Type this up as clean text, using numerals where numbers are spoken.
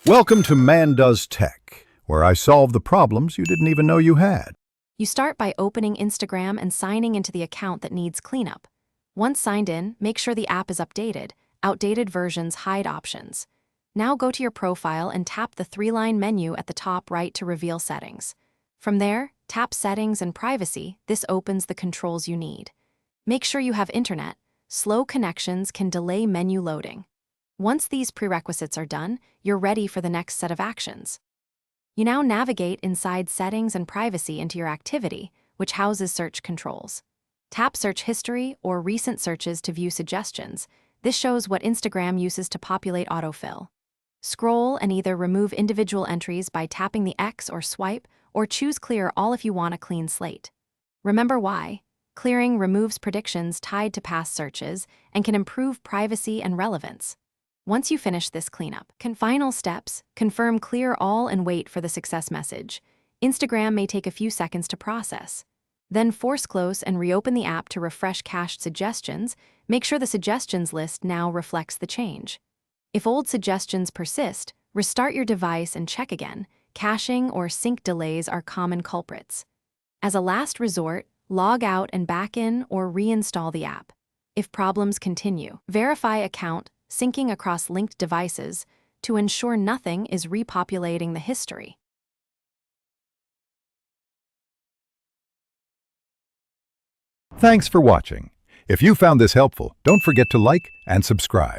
Welcome to Man Does Tech, where I solve the problems you didn't even know you had. You start by opening Instagram and signing into the account that needs cleanup. Once signed in, make sure the app is updated. Outdated versions hide options. Now go to your profile and tap the three-line menu at the top right to reveal settings. From there, tap Settings and Privacy. This opens the controls you need. Make sure you have internet. Slow connections can delay menu loading. Once these prerequisites are done, you're ready for the next set of actions. You now navigate inside Settings and Privacy into your activity, which houses search controls. Tap Search History or Recent Searches to view suggestions. This shows what Instagram uses to populate autofill. Scroll and either remove individual entries by tapping the X or swipe, or choose Clear All if you want a clean slate. Remember why? Clearing removes predictions tied to past searches and can improve privacy and relevance. Once you finish this cleanup, final steps, confirm Clear All and wait for the success message. Instagram may take a few seconds to process. Then force close and reopen the app to refresh cached suggestions. Make sure the suggestions list now reflects the change. If old suggestions persist, restart your device and check again. Caching or sync delays are common culprits. As a last resort, log out and back in or reinstall the app. If problems continue, verify account syncing across linked devices to ensure nothing is repopulating the history. Thanks for watching. If you found this helpful, don't forget to like and subscribe.